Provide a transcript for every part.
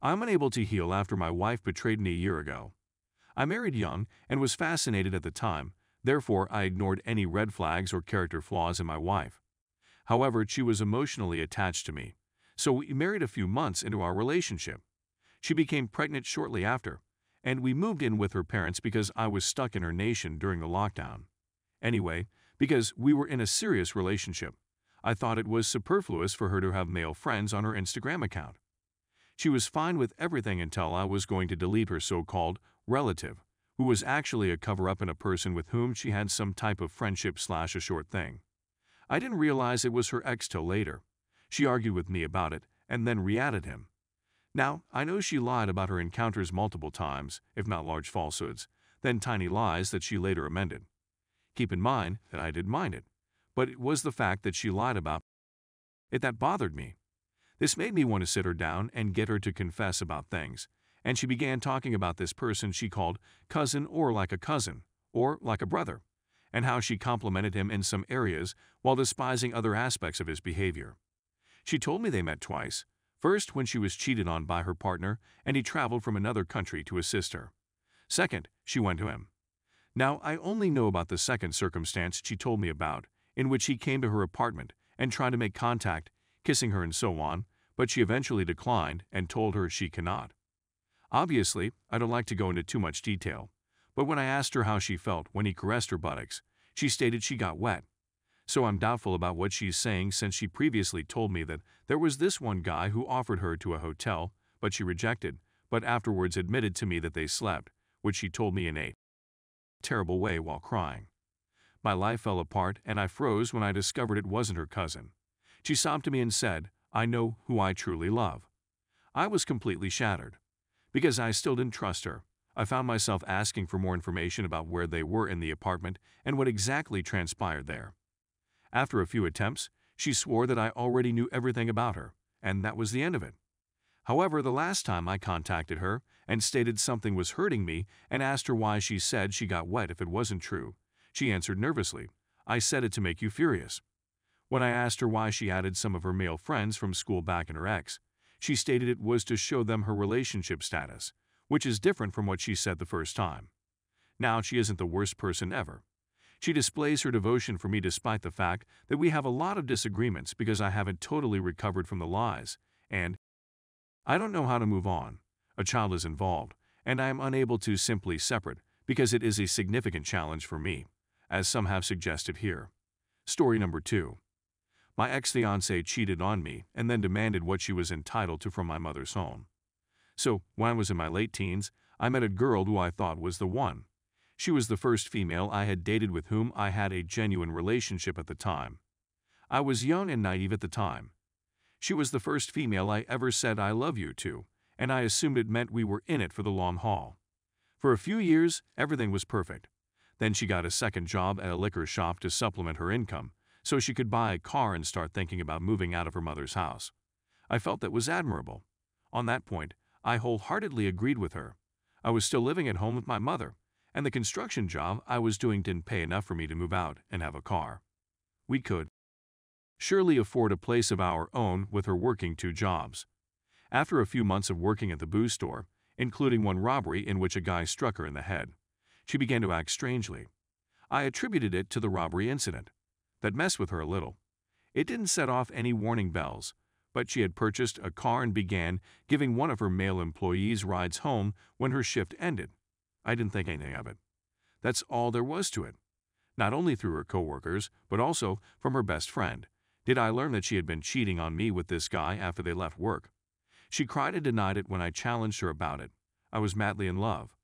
I'm unable to heal after my wife betrayed me a year ago. I married young and was fascinated at the time, therefore I ignored any red flags or character flaws in my wife. However, she was emotionally attached to me, so we married a few months into our relationship. She became pregnant shortly after, and we moved in with her parents because I was stuck in her nation during the lockdown. Anyway, because we were in a serious relationship, I thought it was superfluous for her to have male friends on her Instagram account. She was fine with everything until I was going to delete her so-called relative, who was actually a cover-up and a person with whom she had some type of friendship/a short thing. I didn't realize it was her ex till later. She argued with me about it and then re-added him. Now, I know she lied about her encounters multiple times, if not large falsehoods, then tiny lies that she later amended. Keep in mind that I didn't mind it, but it was the fact that she lied about it that bothered me. This made me want to sit her down and get her to confess about things, and she began talking about this person she called cousin or like a cousin, or like a brother, and how she complimented him in some areas while despising other aspects of his behavior. She told me they met twice, first when she was cheated on by her partner and he traveled from another country to assist her. Second, she went to him. Now, I only know about the second circumstance she told me about, in which he came to her apartment and tried to make contact, kissing her and so on, but she eventually declined and told her she cannot. Obviously, I don't like to go into too much detail, but when I asked her how she felt when he caressed her buttocks, she stated she got wet. So I'm doubtful about what she's saying since she previously told me that there was this one guy who offered her to a hotel, but she rejected, but afterwards admitted to me that they slept, which she told me in a terrible way while crying. My life fell apart and I froze when I discovered it wasn't her cousin. She sobbed to me and said, "I know who I truly love." I was completely shattered. Because I still didn't trust her, I found myself asking for more information about where they were in the apartment and what exactly transpired there. After a few attempts, she swore that I already knew everything about her, and that was the end of it. However, the last time I contacted her and stated something was hurting me and asked her why she said she got wet if it wasn't true, she answered nervously, "I said it to make you furious." When I asked her why she added some of her male friends from school back in her ex, she stated it was to show them her relationship status, which is different from what she said the first time. Now, she isn't the worst person ever. She displays her devotion for me despite the fact that we have a lot of disagreements because I haven't totally recovered from the lies, and I don't know how to move on. A child is involved, and I am unable to simply separate because it is a significant challenge for me, as some have suggested here. Story number 2. My ex-fiancée cheated on me and then demanded what she was entitled to from my mother's home. So, when I was in my late teens, I met a girl who I thought was the one. She was the first female I had dated with whom I had a genuine relationship at the time. I was young and naive at the time. She was the first female I ever said I love you to, and I assumed it meant we were in it for the long haul. For a few years, everything was perfect. Then she got a second job at a liquor shop to supplement her income, so she could buy a car and start thinking about moving out of her mother's house. I felt that was admirable. On that point, I wholeheartedly agreed with her. I was still living at home with my mother, and the construction job I was doing didn't pay enough for me to move out and have a car. We could surely afford a place of our own with her working 2 jobs. After a few months of working at the booze store, including one robbery in which a guy struck her in the head, she began to act strangely. I attributed it to the robbery incident. That messed with her a little. It didn't set off any warning bells, but she had purchased a car and began giving one of her male employees rides home when her shift ended. I didn't think anything of it. That's all there was to it. Not only through her coworkers, but also from her best friend, did I learn that she had been cheating on me with this guy after they left work. She cried and denied it when I challenged her about it. I was madly in love.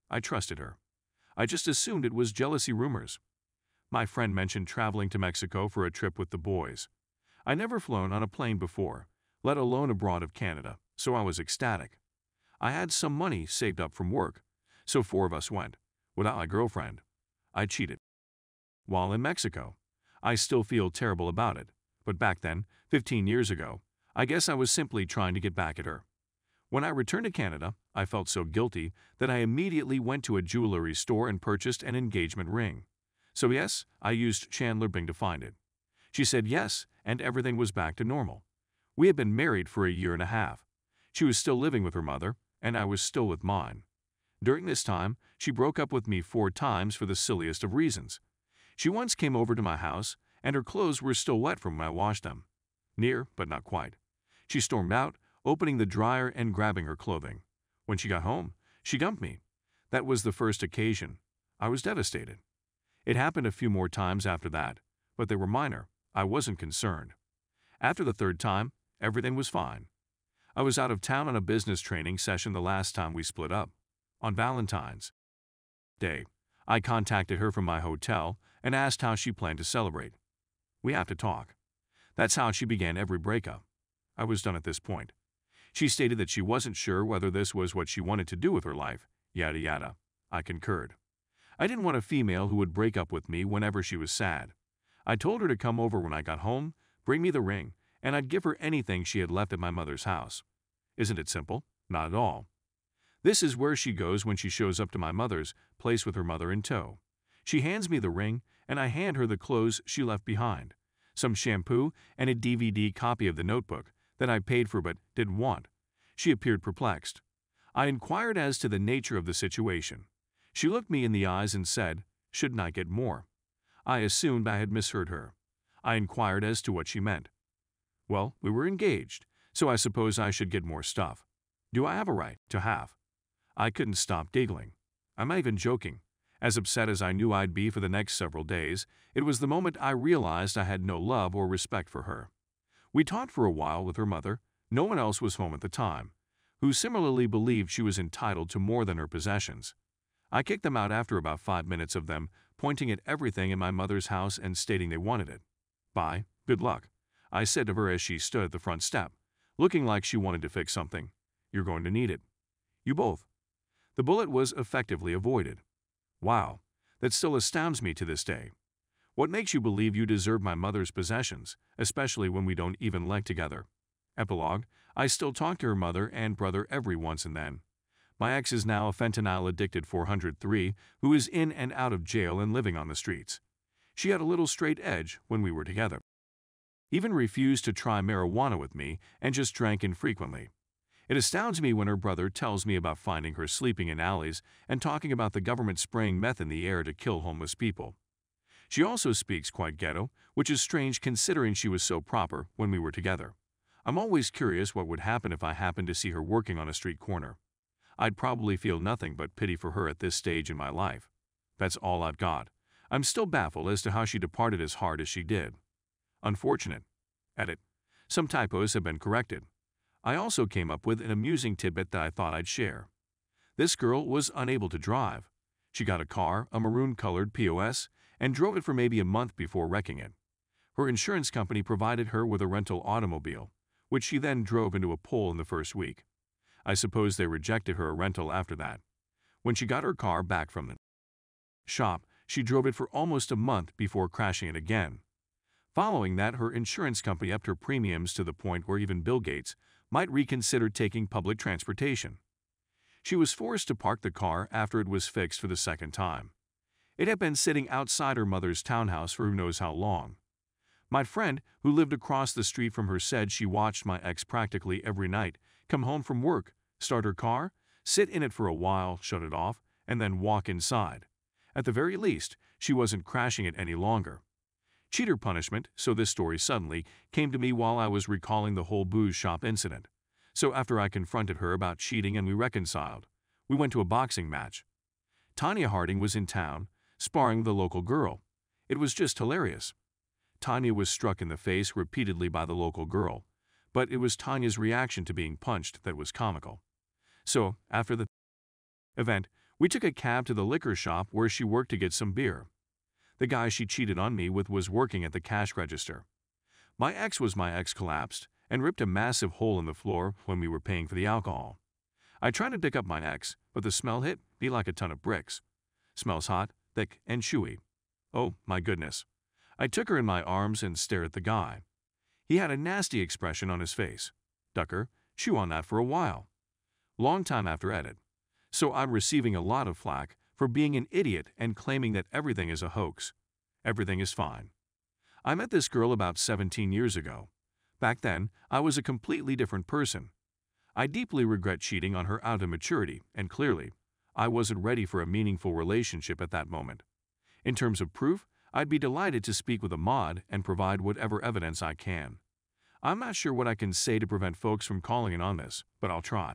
I trusted her. I just assumed it was jealousy rumors. My friend mentioned traveling to Mexico for a trip with the boys. I never flown on a plane before, let alone abroad of Canada, so I was ecstatic. I had some money saved up from work, so 4 of us went, without my girlfriend. I cheated. While in Mexico, I still feel terrible about it, but back then, 15 years ago, I guess I was simply trying to get back at her. When I returned to Canada, I felt so guilty that I immediately went to a jewelry store and purchased an engagement ring. So yes, I used Chandler Bing to find it. She said yes, and everything was back to normal. We had been married for a year and a half. She was still living with her mother, and I was still with mine. During this time, she broke up with me 4 times for the silliest of reasons. She once came over to my house, and her clothes were still wet from when I washed them. Near, but not quite. She stormed out, opening the dryer and grabbing her clothing. When she got home, she dumped me. That was the first occasion. I was devastated. It happened a few more times after that, but they were minor. I wasn't concerned. After the 3rd time, everything was fine. I was out of town on a business training session the last time we split up. On Valentine's Day, I contacted her from my hotel and asked how she planned to celebrate. We have to talk. That's how she began every breakup. I was done at this point. She stated that she wasn't sure whether this was what she wanted to do with her life, yada yada. I concurred. I didn't want a female who would break up with me whenever she was sad. I told her to come over when I got home, bring me the ring, and I'd give her anything she had left at my mother's house. Isn't it simple? Not at all. This is where she goes when she shows up to my mother's place with her mother in tow. She hands me the ring, and I hand her the clothes she left behind, some shampoo and a DVD copy of the notebook that I paid for but didn't want. She appeared perplexed. I inquired as to the nature of the situation. She looked me in the eyes and said, "Shouldn't I get more?" I assumed I had misheard her. I inquired as to what she meant. Well, we were engaged, so I suppose I should get more stuff. Do I have a right to have? I couldn't stop giggling. I'm not even joking. As upset as I knew I'd be for the next several days, it was the moment I realized I had no love or respect for her. We talked for a while with her mother. No one else was home at the time, who similarly believed she was entitled to more than her possessions. I kicked them out after about 5 minutes of them pointing at everything in my mother's house and stating they wanted it. Bye, good luck, I said to her as she stood at the front step, looking like she wanted to fix something. You're going to need it. You both. The bullet was effectively avoided. Wow, that still astounds me to this day. What makes you believe you deserve my mother's possessions, especially when we don't even live together? Epilogue, I still talk to her mother and brother every once and then. My ex is now a fentanyl-addicted 403 who is in and out of jail and living on the streets. She had a little straight edge when we were together. Even refused to try marijuana with me and just drank infrequently. It astounds me when her brother tells me about finding her sleeping in alleys and talking about the government spraying meth in the air to kill homeless people. She also speaks quite ghetto, which is strange considering she was so proper when we were together. I'm always curious what would happen if I happened to see her working on a street corner. I'd probably feel nothing but pity for her at this stage in my life. That's all I've got. I'm still baffled as to how she departed as hard as she did. Unfortunate. Edit. Some typos have been corrected. I also came up with an amusing tidbit that I thought I'd share. This girl was unable to drive. She got a car, a maroon-colored POS, and drove it for maybe a month before wrecking it. Her insurance company provided her with a rental automobile, which she then drove into a pole in the first week. I suppose they rejected her a rental after that. When she got her car back from the shop, she drove it for almost a month before crashing it again. Following that, her insurance company upped her premiums to the point where even Bill Gates might reconsider taking public transportation. She was forced to park the car after it was fixed for the 2nd time. It had been sitting outside her mother's townhouse for who knows how long. My friend, who lived across the street from her, said she watched my ex practically every night come home from work, start her car, sit in it for a while, shut it off, and then walk inside. At the very least, she wasn't crashing it any longer. Cheater punishment, so this story suddenly came to me while I was recalling the whole booze shop incident. So after I confronted her about cheating and we reconciled, we went to a boxing match. Tanya Harding was in town, sparring the local girl. It was just hilarious. Tanya was struck in the face repeatedly by the local girl, but it was Tanya's reaction to being punched that was comical. So, after the event, we took a cab to the liquor shop where she worked to get some beer. The guy she cheated on me with was working at the cash register. My ex collapsed and ripped a massive hole in the floor when we were paying for the alcohol. I tried to dig up my ex, but the smell hit me like a ton of bricks. Smells hot, thick, and chewy. Oh, my goodness. I took her in my arms and stared at the guy. He had a nasty expression on his face. Ducker, chew on that for a while. Long time after edit. So I'm receiving a lot of flack for being an idiot and claiming that everything is a hoax. Everything is fine. I met this girl about 17 years ago. Back then, I was a completely different person. I deeply regret cheating on her out of maturity, and clearly, I wasn't ready for a meaningful relationship at that moment. In terms of proof, I'd be delighted to speak with a mod and provide whatever evidence I can. I'm not sure what I can say to prevent folks from calling in on this, but I'll try.